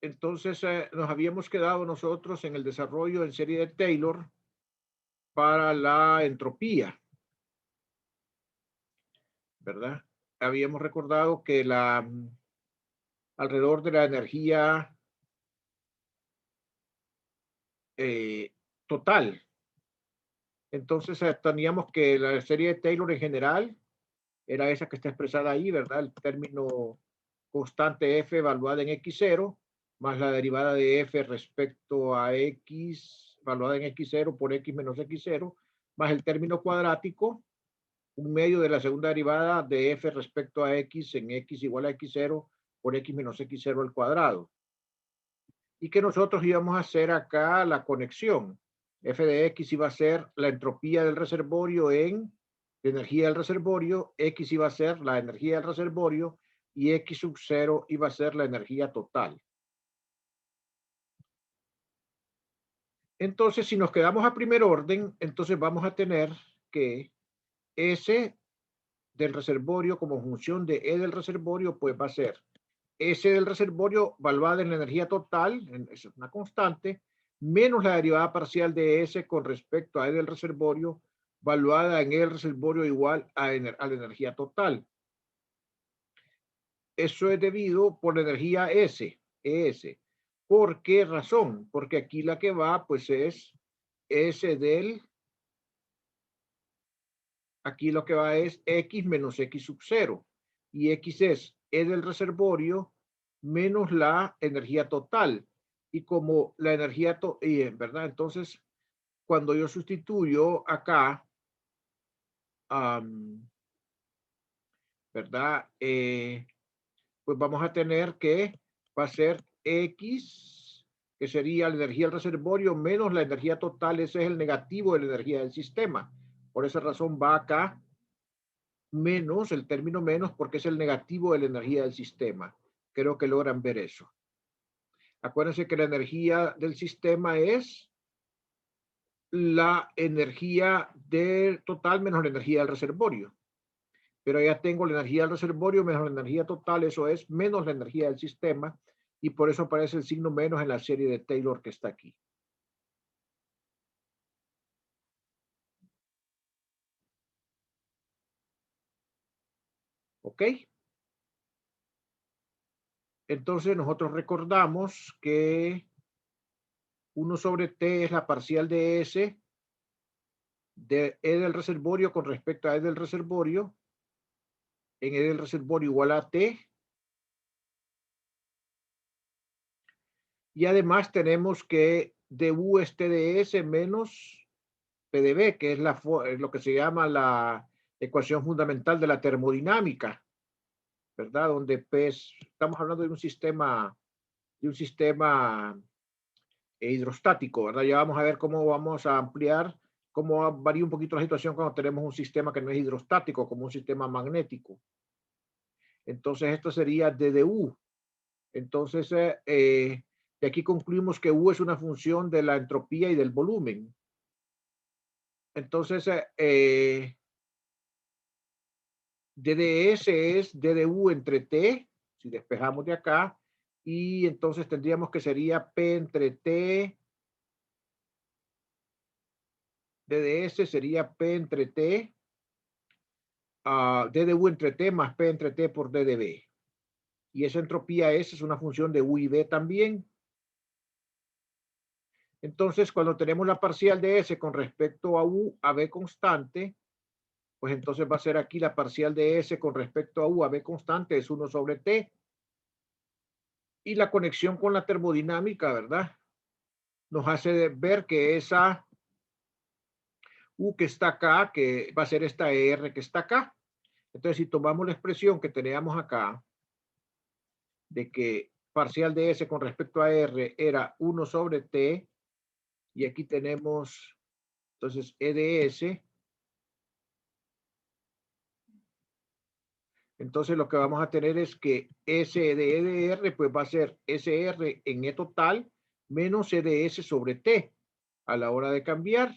entonces nos habíamos quedado nosotros en el desarrollo en serie de Taylor para la entropía, ¿verdad? Habíamos recordado que alrededor de la energía eh, total. Entonces teníamos que la serie de Taylor en general era esa que está expresada ahí, ¿verdad? El término constante f evaluada en x0 más la derivada de f respecto a x evaluada en x0 por x menos x0 más el término cuadrático, un medio de la segunda derivada de f respecto a x en x igual a x0 por x menos x0 al cuadrado. Y que nosotros íbamos a hacer acá la conexión. F de X iba a ser la entropía del reservorio en la energía del reservorio, X iba a ser la energía del reservorio y X sub 0 iba a ser la energía total. Entonces, si nos quedamos a primer orden, entonces vamos a tener que S del reservorio como función de E del reservorio, pues va a ser S del reservorio evaluada en la energía total, es una constante, menos la derivada parcial de S con respecto a E del reservorio, evaluada en E del reservorio igual a la energía total. Eso es debido por la energía S, ES. ¿Por qué razón? Porque aquí la que va, pues es S del, aquí lo que va es X menos X sub 0. Y X es E del reservorio menos la energía total. Y como la energía, ¿verdad? Entonces, cuando yo sustituyo acá, ¿verdad? Pues vamos a tener que va a ser X, que sería la energía del reservorio menos la energía total, ese es el negativo de la energía del sistema. Por esa razón va acá menos, el término menos, porque es el negativo de la energía del sistema. Creo que logran ver eso. Acuérdense que la energía del sistema es la energía del total menos la energía del reservorio. Pero ya tengo la energía del reservorio menos la energía total, eso es menos la energía del sistema, y por eso aparece el signo menos en la serie de Taylor que está aquí. ¿Ok? Entonces nosotros recordamos que 1 sobre T es la parcial de S de E del reservorio con respecto a E del reservorio, en E del reservorio igual a T. Y además tenemos que dU es T de S menos P de B, que es lo que se llama la ecuación fundamental de la termodinámica, ¿verdad? Donde P estamos hablando de un sistema hidrostático, ¿verdad? Ya vamos a ver cómo vamos a ampliar, cómo varía un poquito la situación cuando tenemos un sistema que no es hidrostático, como un sistema magnético. Entonces, esto sería ddu. Entonces, de aquí concluimos que U es una función de la entropía y del volumen. Entonces, DDS es DDU entre T, si despejamos de acá, y entonces tendríamos que sería P entre T, DDS sería P entre T, DDU entre T más P entre T por DDB. Y esa entropía S es una función de U y B también. Entonces, cuando tenemos la parcial de S con respecto a U, a B constante, pues entonces va a ser aquí la parcial de S con respecto a U a B constante es 1 sobre T. Y la conexión con la termodinámica, ¿verdad? Nos hace ver que esa U que está acá, que va a ser esta R que está acá. Entonces, si tomamos la expresión que teníamos acá, de que parcial de S con respecto a R era 1 sobre T, y aquí tenemos, entonces, E de S. Entonces, lo que vamos a tener es que S de E de R, pues va a ser SR en E total menos E de S sobre T a la hora de cambiar.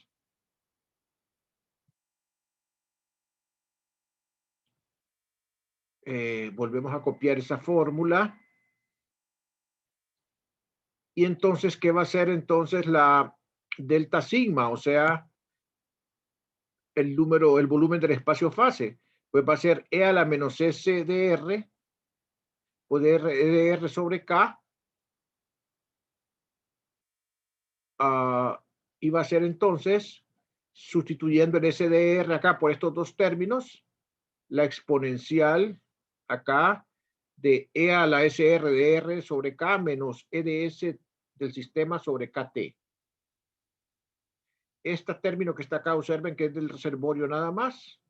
Volvemos a copiar esa fórmula. Y entonces, ¿qué va a ser entonces la delta sigma? O sea, el volumen del espacio fase. Pues va a ser E a la menos S de R, o de R sobre K. Y va a ser entonces, sustituyendo el SDR acá por estos dos términos, la exponencial acá de E a la SR de R sobre K menos EDS del sistema sobre KT. Este término que está acá, observen que es del reservorio nada más.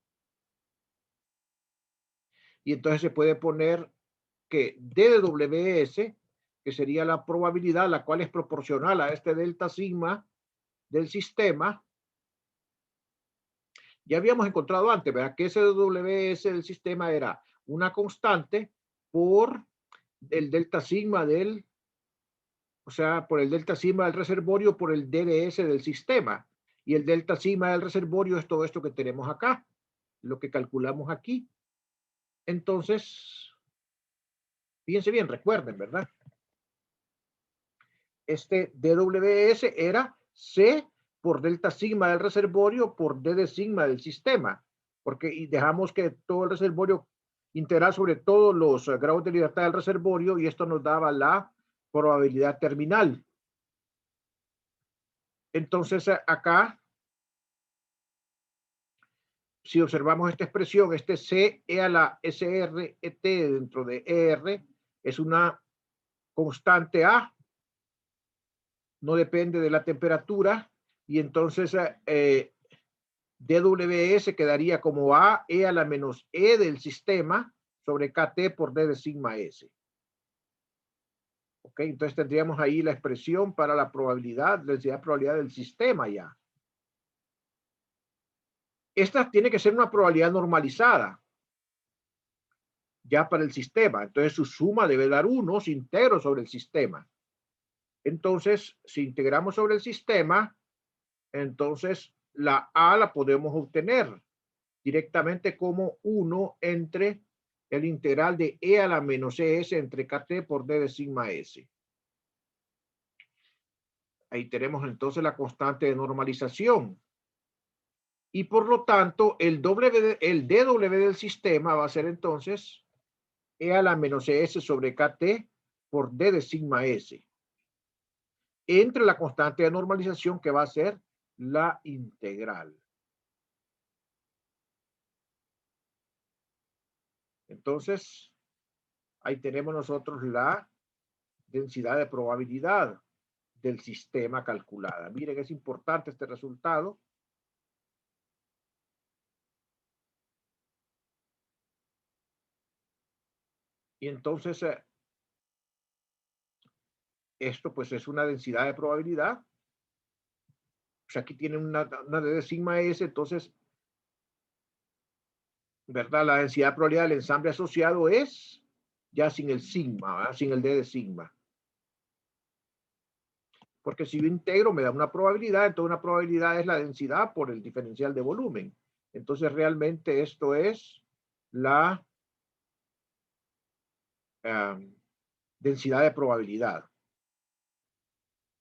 Y entonces se puede poner que D de WS, que sería la probabilidad, la cual es proporcional a este delta sigma del sistema. Ya habíamos encontrado antes, ¿verdad? Que ese WS del sistema era una constante por el delta sigma del, o sea, por el delta sigma del reservorio por el DDS del sistema. Y el delta sigma del reservorio es todo esto que tenemos acá, lo que calculamos aquí. Entonces, fíjense bien, recuerden, ¿verdad? Este DWS era C por delta sigma del reservorio por D de sigma del sistema, porque y dejamos que todo el reservorio integral sobre todos los grados de libertad del reservorio, y esto nos daba la probabilidad terminal. Entonces acá, si observamos esta expresión, este C E a la SR ET dentro de ER es una constante A, no depende de la temperatura, y entonces DWS quedaría como A, E a la menos E del sistema sobre KT por D de sigma S. Ok, entonces tendríamos ahí la expresión para la probabilidad, la densidad de probabilidad del sistema ya. Esta tiene que ser una probabilidad normalizada ya para el sistema. Entonces su suma debe dar 1 si integro sobre el sistema. Entonces, si integramos sobre el sistema, entonces la A la podemos obtener directamente como 1 entre el integral de E a la menos ES entre KT por D de sigma S. Ahí tenemos entonces la constante de normalización. Y por lo tanto, el DW del sistema va a ser entonces E a la menos ES sobre KT por D de sigma S. Entre la constante de normalización que va a ser la integral. Entonces, ahí tenemos nosotros la densidad de probabilidad del sistema calculada. Miren, es importante este resultado. Y entonces, esto pues es una densidad de probabilidad. Pues aquí tienen una de sigma S, entonces, ¿verdad? La densidad de probabilidad del ensamble asociado es ya sin el sigma, ¿verdad? Sin el D de sigma. Porque si yo integro me da una probabilidad, entonces una probabilidad es la densidad por el diferencial de volumen. Entonces realmente esto es la densidad de probabilidad.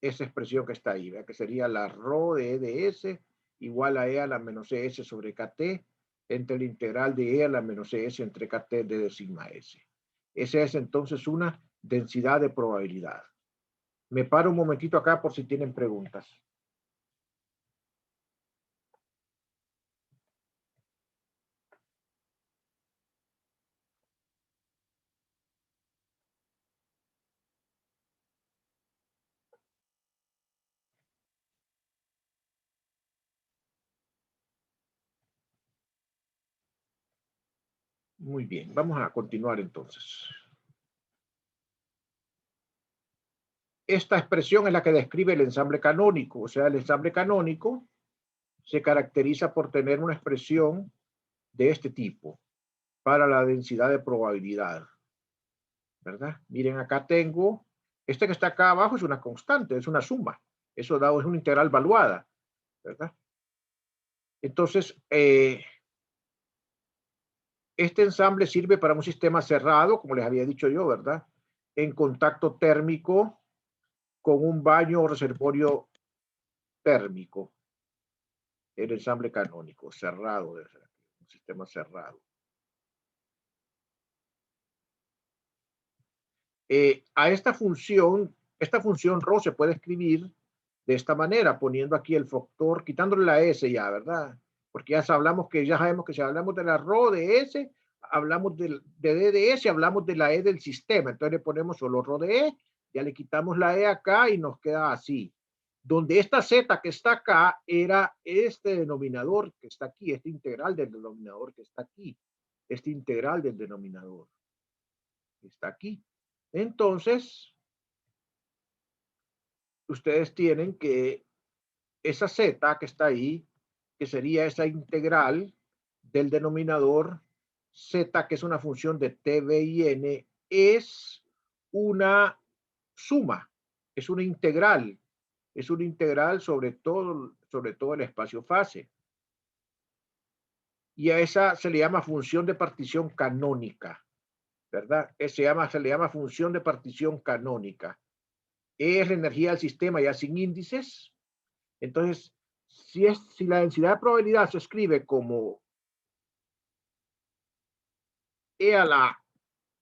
Esa expresión que está ahí, ¿verdad? Que sería la ρ de E de S igual a E a la menos ES sobre KT entre el integral de E a la menos ES entre KT de sigma S. Esa es entonces una densidad de probabilidad. Me paro un momentito acá por si tienen preguntas. Muy bien, vamos a continuar entonces. Esta expresión es la que describe el ensamble canónico. O sea, el ensamble canónico se caracteriza por tener una expresión de este tipo para la densidad de probabilidad, ¿verdad? Miren, acá tengo, este que está acá abajo es una constante, es una suma. Eso dado es una integral valuada, ¿verdad? Entonces, este ensamble sirve para un sistema cerrado, como les había dicho yo, ¿verdad? En contacto térmico con un baño o reservorio térmico. El ensamble canónico, cerrado, debe ser un sistema cerrado. A esta función ρ se puede escribir de esta manera, poniendo aquí el factor, quitándole la S ya, ¿verdad? Porque ya sabemos que si hablamos de la ρ de S, hablamos de D de S, hablamos de la E del sistema. Entonces le ponemos solo ρ de E, ya le quitamos la E acá y nos queda así. Donde esta Z que está acá era este denominador que está aquí, este integral del denominador que está aquí, este integral del denominador que está aquí. Entonces, ustedes tienen que esa Z que está ahí, que sería esa integral del denominador Z, que es una función de t, b y n, es una suma, es una integral sobre todo el espacio fase. Y a esa se le llama función de partición canónica, ¿verdad? Se le llama función de partición canónica. Es la energía del sistema ya sin índices. Entonces, si la densidad de probabilidad se escribe como E a la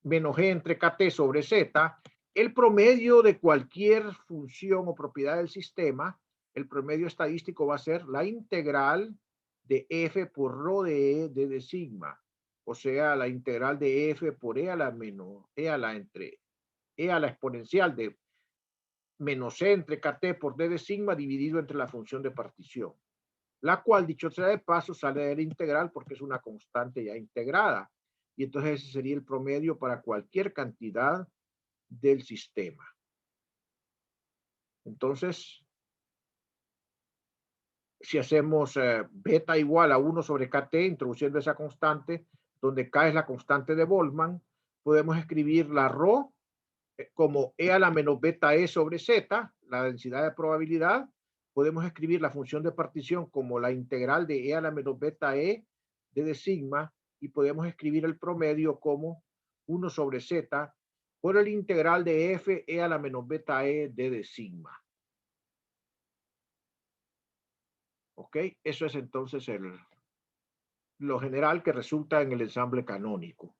menos G entre KT sobre Z, el promedio de cualquier función o propiedad del sistema, el promedio estadístico va a ser la integral de F por ρ de E de sigma. O sea, la integral de F por E a la menos E a la entre E a la exponencial de menos C entre KT por D de sigma dividido entre la función de partición, la cual, dicho sea de paso, sale de la integral porque es una constante ya integrada. Y entonces ese sería el promedio para cualquier cantidad del sistema. Entonces, si hacemos beta igual a 1 sobre KT, introduciendo esa constante, donde K es la constante de Boltzmann, podemos escribir la ρ como E a la menos beta E sobre Z, la densidad de probabilidad. Podemos escribir la función de partición como la integral de E a la menos beta E de sigma, y podemos escribir el promedio como 1 sobre Z por el integral de F E a la menos beta E de sigma. ¿Ok? Eso es entonces lo general que resulta en el ensamble canónico.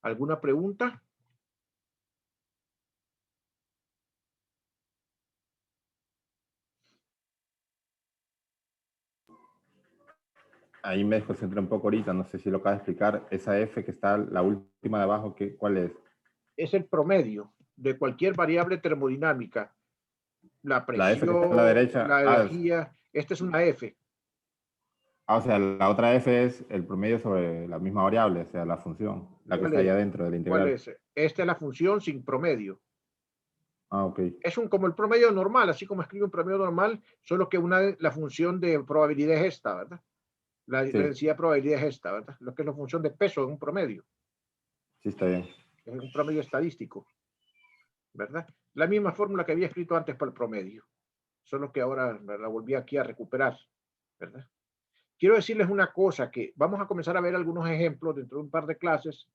¿Alguna pregunta? Ahí me desconcentré un poco ahorita, no sé si lo acaba de explicar. Esa F que está la última de abajo, ¿cuál es? Es el promedio de cualquier variable termodinámica. La La F que está a la presión, derecha. la energía. Esta es una F. O sea, la otra F es el promedio sobre la misma variable, o sea, la función, la que ¿Cuál está ahí es? adentro de la ¿Cuál integral. es? Esta es la función sin promedio. Ah, ok. Es como el promedio normal, así como escribe un promedio normal, solo que la función de probabilidad es esta, ¿verdad? La Sí, densidad de probabilidad es esta, ¿verdad? Lo que es la función de peso en un promedio. sí está bien. Es un promedio estadístico, ¿verdad? La misma fórmula que había escrito antes para el promedio, solo que ahora la volví aquí a recuperar, ¿verdad? Quiero decirles una cosa, que vamos a comenzar a ver algunos ejemplos dentro de un par de clases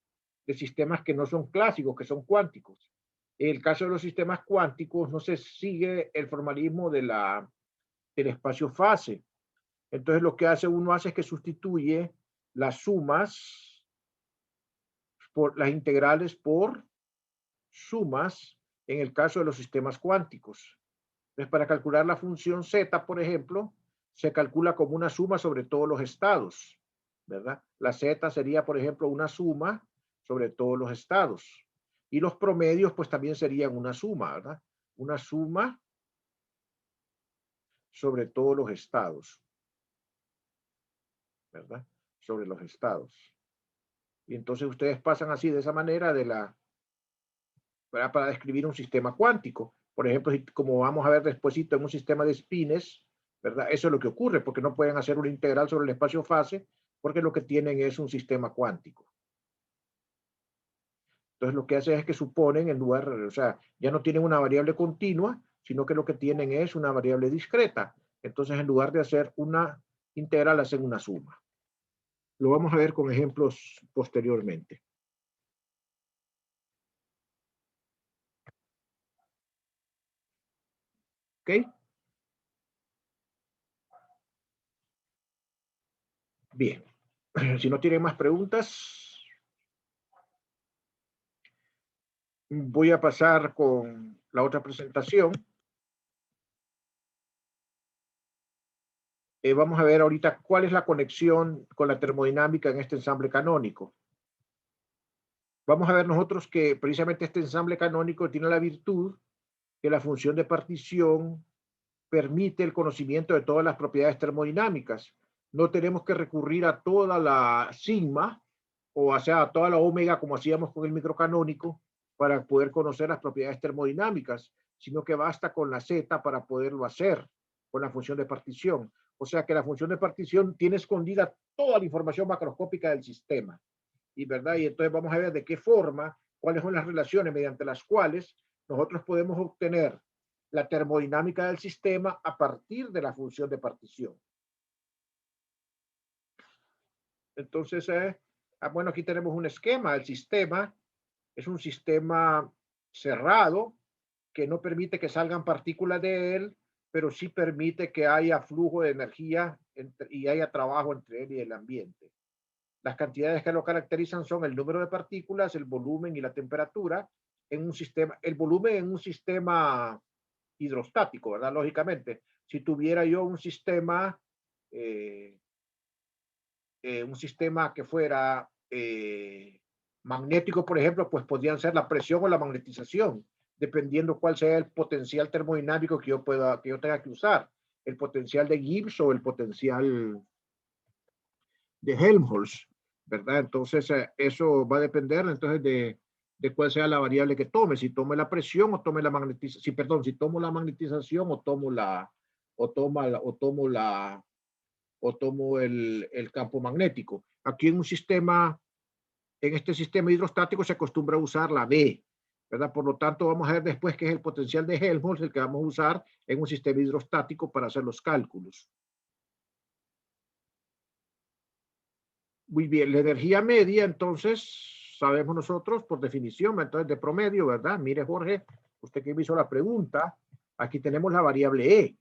de sistemas que no son clásicos, que son cuánticos. En el caso de los sistemas cuánticos no se sigue el formalismo del espacio-fase. Entonces lo que uno hace es que sustituye las sumas por las integrales por sumas en el caso de los sistemas cuánticos. Entonces, para calcular la función z, por ejemplo, se calcula como una suma sobre todos los estados, ¿verdad? La z sería, por ejemplo, una suma sobre todos los estados. Y los promedios, pues también serían una suma, ¿verdad? Una suma sobre todos los estados, ¿verdad? Sobre los estados. Y entonces ustedes pasan así, de esa manera, para describir un sistema cuántico. Por ejemplo, como vamos a ver después en un sistema de spines, ¿verdad? Eso es lo que ocurre, porque no pueden hacer una integral sobre el espacio-fase, porque lo que tienen es un sistema cuántico. Entonces, lo que hacen es que suponen, en lugar, o sea, ya no tienen una variable continua, sino que lo que tienen es una variable discreta. Entonces, en lugar de hacer una integral, hacen una suma. Lo vamos a ver con ejemplos posteriormente. ¿Ok? Bien. Si no tienen más preguntas, voy a pasar con la otra presentación. Vamos a ver ahorita cuál es la conexión con la termodinámica en este ensamble canónico. Vamos a ver nosotros que precisamente este ensamble canónico tiene la virtud que la función de partición permite el conocimiento de todas las propiedades termodinámicas. No tenemos que recurrir a toda la sigma, o sea, a toda la omega, como hacíamos con el microcanónico, para poder conocer las propiedades termodinámicas, sino que basta con la z para poderlo hacer con la función de partición. O sea que la función de partición tiene escondida toda la información macroscópica del sistema. Y, ¿verdad? Y entonces vamos a ver de qué forma, cuáles son las relaciones mediante las cuales nosotros podemos obtener la termodinámica del sistema a partir de la función de partición. Entonces, bueno, aquí tenemos un esquema. El sistema es un sistema cerrado que no permite que salgan partículas de él, pero sí permite que haya flujo de energía y haya trabajo entre él y el ambiente. Las cantidades que lo caracterizan son el número de partículas, el volumen y la temperatura en un sistema. El volumen en un sistema hidrostático, ¿verdad? Lógicamente, si tuviera yo un sistema que fuera magnético, por ejemplo, pues podrían ser la presión o la magnetización, dependiendo cuál sea el potencial termodinámico que yo tenga que usar, el potencial de Gibbs o el potencial de Helmholtz, ¿verdad? Entonces, eso va a depender entonces de cuál sea la variable que tome, si tome la presión o tome la magnetización, perdón, si tomo la magnetización o tomo el campo magnético. Aquí en este sistema hidrostático se acostumbra a usar la B, ¿verdad? Por lo tanto, vamos a ver después qué es el potencial de Helmholtz, el que vamos a usar en un sistema hidrostático para hacer los cálculos. Muy bien, la energía media, entonces, sabemos nosotros por definición, entonces de promedio, ¿verdad? Mire, Jorge, usted que me hizo la pregunta, aquí tenemos la variable E.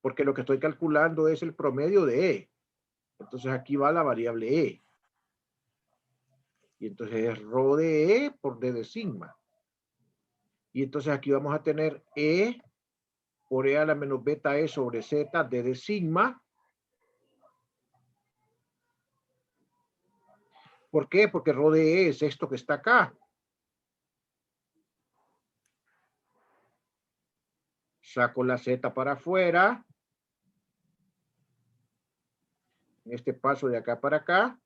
Porque lo que estoy calculando es el promedio de E. Entonces aquí va la variable E. Y entonces es rho de E por D de sigma. Y entonces aquí vamos a tener E por E a la menos beta E sobre Z D de sigma. ¿Por qué? Porque rho de E es esto que está acá. Saco la Z para afuera. En este paso de acá para acá.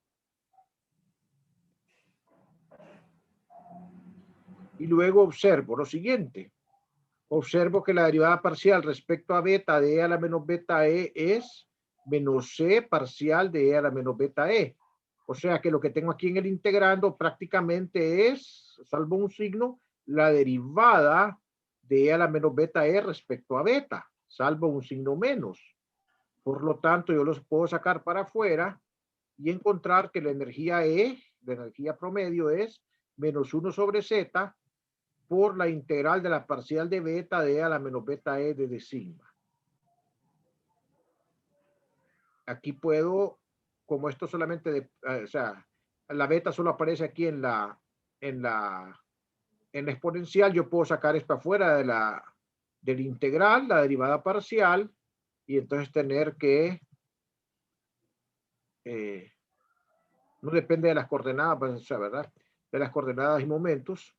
Y luego observo lo siguiente. Observo que la derivada parcial respecto a beta de E a la menos beta E es menos C parcial de E a la menos beta E. O sea que lo que tengo aquí en el integrando prácticamente es, salvo un signo, la derivada de E a la menos beta E respecto a beta, salvo un signo menos. Por lo tanto, yo los puedo sacar para afuera y encontrar que la energía E, la energía promedio es menos 1 sobre Z por la integral de la parcial de beta de E a la menos beta E de sigma. Aquí puedo, como esto solamente, o sea, la beta solo aparece aquí en la exponencial, yo puedo sacar esto afuera del integral, la derivada parcial, y entonces tener que, no depende de las coordenadas, pues, o sea, ¿verdad? De las coordenadas y momentos.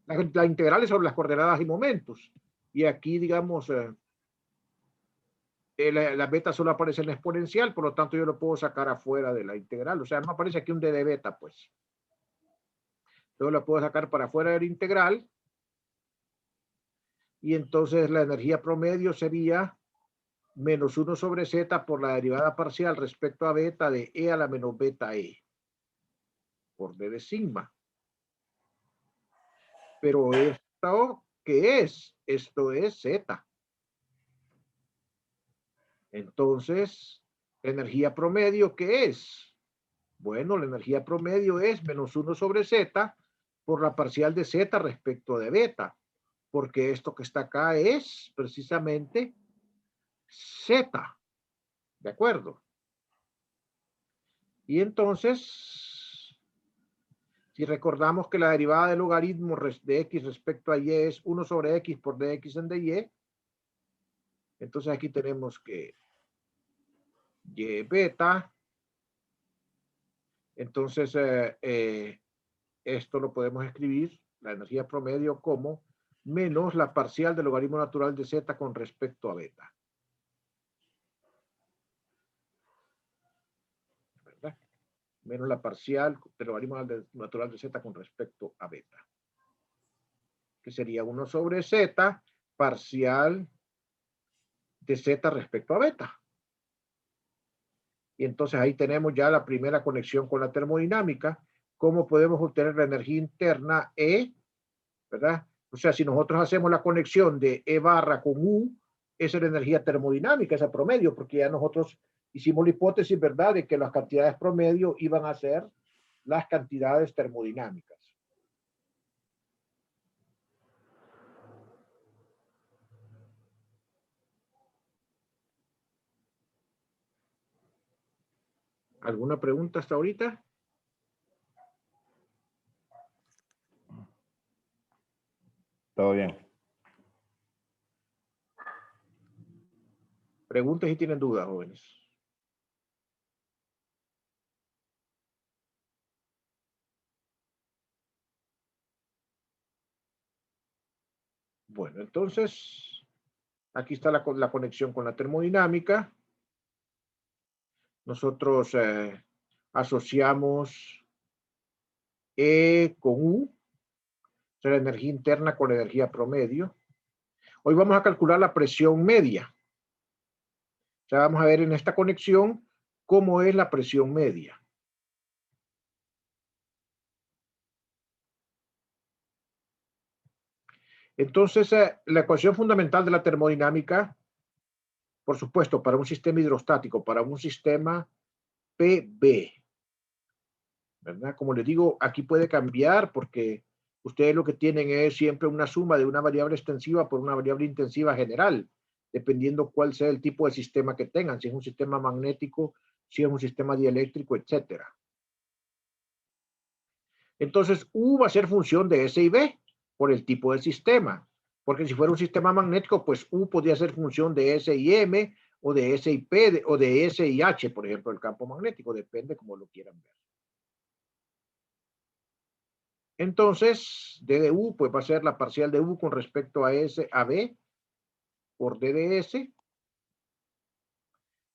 La integral es sobre las coordenadas y momentos. Y aquí, digamos, la beta solo aparece en la exponencial, por lo tanto yo lo puedo sacar afuera de la integral. O sea, no aparece aquí un d de beta, pues. Yo lo puedo sacar para afuera de la integral. Y entonces la energía promedio sería menos 1 sobre Z por la derivada parcial respecto a beta de E a la menos beta E. Por D de sigma. Pero esto, ¿qué es? Esto es Z. Entonces, la energía promedio, ¿qué es? Bueno, la energía promedio es menos 1 sobre Z por la parcial de Z respecto de beta. porque esto que está acá es precisamente Z, ¿de acuerdo? Y entonces, si recordamos que la derivada del logaritmo de x respecto a y es 1 sobre x por dx en dy, entonces aquí tenemos que y beta, entonces esto lo podemos escribir, la energía promedio, como menos la parcial del logaritmo natural de z con respecto a beta. ¿Verdad? Menos la parcial del logaritmo natural de z con respecto a beta. Que sería 1 sobre z parcial de z respecto a beta. Y entonces ahí tenemos ya la primera conexión con la termodinámica. ¿Cómo podemos obtener la energía interna E? ¿Verdad? O sea, si nosotros hacemos la conexión de E barra con U, esa es la energía termodinámica, ese promedio, porque ya nosotros hicimos la hipótesis, ¿verdad?, de que las cantidades promedio iban a ser las cantidades termodinámicas. ¿Alguna pregunta hasta ahorita? Todo bien. Pregunten si tienen dudas, jóvenes. Bueno, entonces, aquí está la conexión con la termodinámica. Nosotros asociamos E con U, o sea, la energía interna con la energía promedio. Hoy vamos a calcular la presión media. O sea, vamos a ver en esta conexión cómo es la presión media. Entonces, la ecuación fundamental de la termodinámica, por supuesto, para un sistema hidrostático, para un sistema PB, ¿verdad? Como les digo, aquí puede cambiar porque ustedes lo que tienen es siempre una suma de una variable extensiva por una variable intensiva general, dependiendo cuál sea el tipo de sistema que tengan, si es un sistema magnético, si es un sistema dieléctrico, etcétera. Entonces, U va a ser función de S y B por el tipo de sistema. Porque si fuera un sistema magnético, pues U podría ser función de S y M, o de S y P, o de S y H, por ejemplo, el campo magnético. Depende como lo quieran ver. Entonces, D de U, pues va a ser la parcial de U con respecto a S a B por D de S,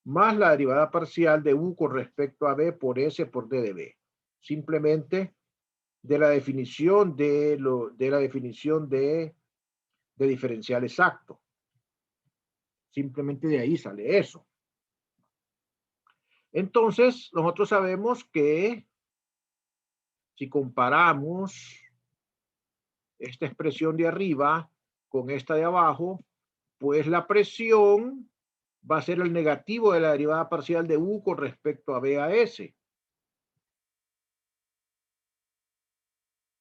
más la derivada parcial de U con respecto a B por S por D de B. Simplemente de la definición de diferencial exacto. Simplemente de ahí sale eso. Entonces, nosotros sabemos que si comparamos esta expresión de arriba con esta de abajo, pues la presión va a ser el negativo de la derivada parcial de U con respecto a B a S.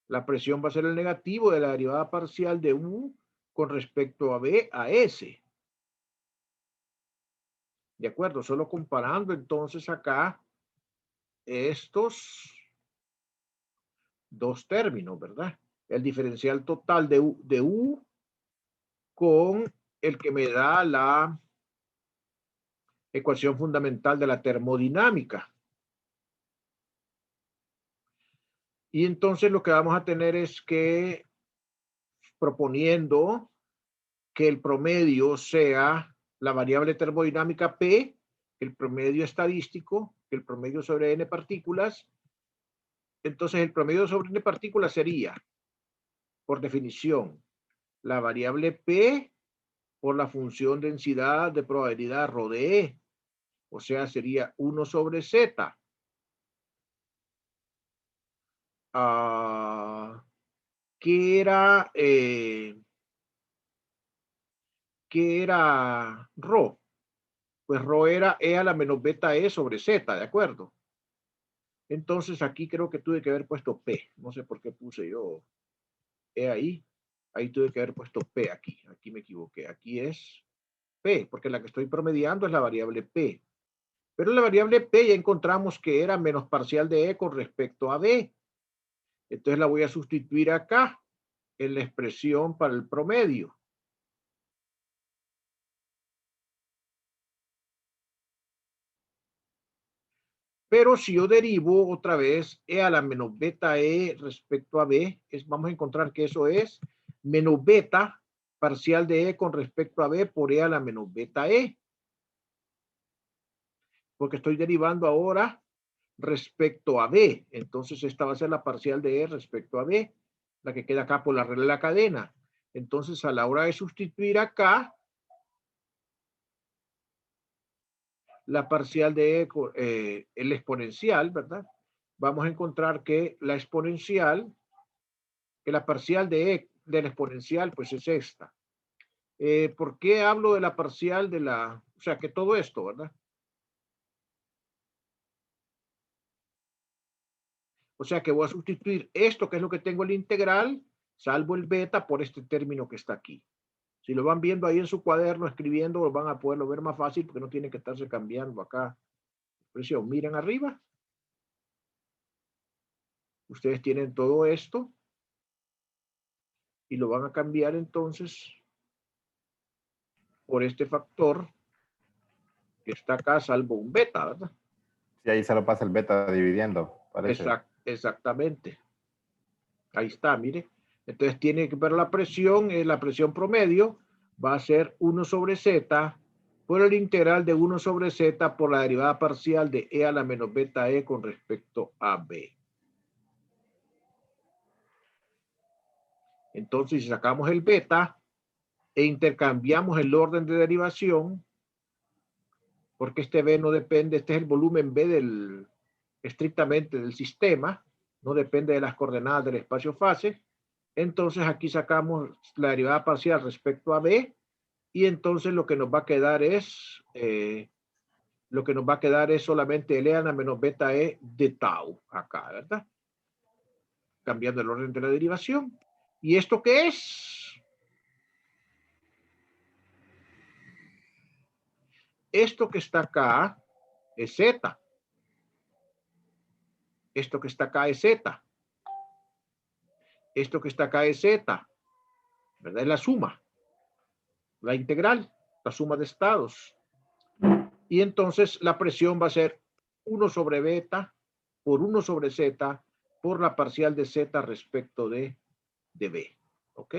La presión va a ser el negativo de la derivada parcial de U con respecto a B a S. ¿De acuerdo? Solo comparando entonces acá estos dos términos, ¿verdad? El diferencial total de U con el que me da la ecuación fundamental de la termodinámica. Y entonces lo que vamos a tener es que, proponiendo que el promedio sea la variable termodinámica P, el promedio estadístico, el promedio sobre n partículas, entonces el promedio sobre n partículas sería, por definición, la variable P por la función densidad de probabilidad ρ de E. O sea, sería 1 sobre Z. ¿Qué era ρ? Pues ρ era E a la menos beta E sobre Z, ¿de acuerdo? Entonces aquí creo que tuve que haber puesto P. No sé por qué puse yo E ahí. Ahí tuve que haber puesto P aquí. Aquí me equivoqué. Aquí es P, porque la que estoy promediando es la variable P. Pero la variable P ya encontramos que era menos parcial de E con respecto a B. Entonces la voy a sustituir acá en la expresión para el promedio. Pero si yo derivo otra vez E a la menos beta E respecto a B, vamos a encontrar que eso es menos beta parcial de E con respecto a B por E a la menos beta E. Porque estoy derivando ahora respecto a B. Entonces esta va a ser la parcial de E respecto a B, la que queda acá por la regla de la cadena. Entonces a la hora de sustituir acá, la parcial de E, el exponencial, ¿verdad? Vamos a encontrar que la exponencial, que la parcial de E del exponencial, pues es esta. ¿Por qué hablo de la parcial de la, o sea, que todo esto, ¿verdad? O sea que voy a sustituir esto, que es lo que tengo el integral, salvo el beta, por este término que está aquí. Si lo van viendo ahí en su cuaderno, escribiendo, lo van a poderlo ver más fácil porque no tienen que estarse cambiando acá. Expresión, miren arriba. Ustedes tienen todo esto y lo van a cambiar entonces por este factor que está acá, salvo un beta, ¿verdad? Sí, ahí se lo pasa el beta dividiendo, parece. Exactamente. Ahí está, mire. Entonces tiene que ver la presión promedio va a ser 1 sobre z por el integral de 1 sobre z por la derivada parcial de E a la menos beta E con respecto a B. Entonces, si sacamos el beta e intercambiamos el orden de derivación, porque este B no depende, este es el volumen B estrictamente del sistema, no depende de las coordenadas del espacio-fase. Entonces aquí sacamos la derivada parcial respecto a B y entonces lo que nos va a quedar es solamente el E a la menos beta E de tau acá, ¿verdad? Cambiando el orden de la derivación. ¿Y esto qué es? Esto que está acá es Z. Esto que está acá es Z. Esto que está acá es Z. ¿Verdad? Es la suma. La integral. La suma de estados. Y entonces la presión va a ser 1 sobre beta por 1 sobre Z por la parcial de Z respecto de B. ¿Ok?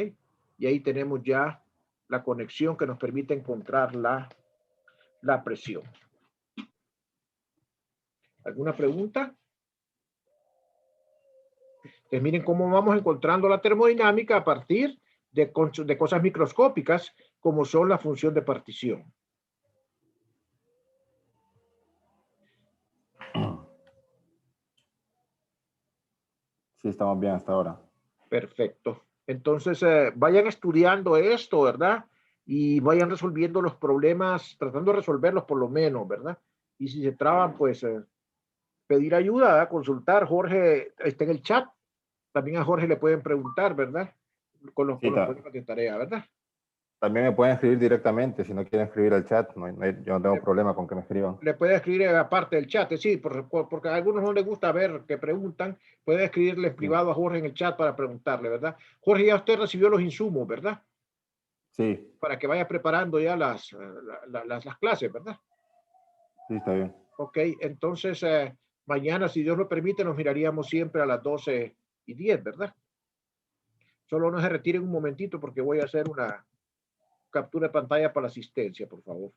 Y ahí tenemos ya la conexión que nos permite encontrar la presión. ¿Alguna pregunta? Pues miren cómo vamos encontrando la termodinámica a partir de cosas microscópicas como son la función de partición. Sí, estamos bien hasta ahora. Perfecto. Entonces, vayan estudiando esto, ¿verdad? Y vayan resolviendo los problemas, tratando de resolverlos por lo menos, ¿verdad? Y si se traban, pues pedir ayuda, ¿verdad? Consultar. Jorge está en el chat. También a Jorge le pueden preguntar, ¿verdad? Con los problemas de tarea, ¿verdad? También me pueden escribir directamente, si no quieren escribir al chat, yo no tengo problema con que me escriban. Le puede escribir aparte del chat, sí, porque a algunos no les gusta ver que preguntan, puede escribirle en privado a Jorge en el chat para preguntarle, ¿verdad? Jorge, ya usted recibió los insumos, ¿verdad? Sí. Para que vaya preparando ya las clases, ¿verdad? Sí, está bien. Ok, entonces mañana, si Dios lo permite, nos miraríamos siempre a las 12:10, ¿verdad? Solo no se retiren un momentito porque voy a hacer una captura de pantalla para la asistencia, por favor.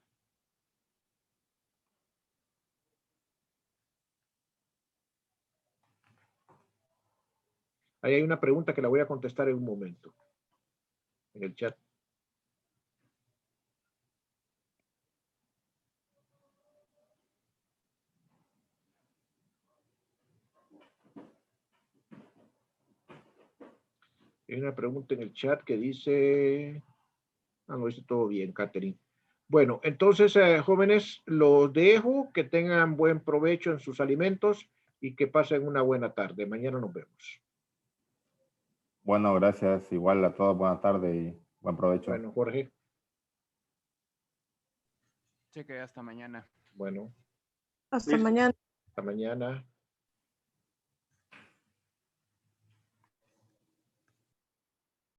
Ahí hay una pregunta que la voy a contestar en un momento, en el chat. Hay una pregunta en el chat que dice... Ah, no, dice todo bien, Catherine. Bueno, entonces, jóvenes, los dejo, que tengan buen provecho en sus alimentos y que pasen una buena tarde. Mañana nos vemos. Bueno, gracias. Igual a todos, buena tarde y buen provecho. Bueno, Jorge, Cheque, hasta mañana. bueno, Hasta Luis. mañana. hasta mañana.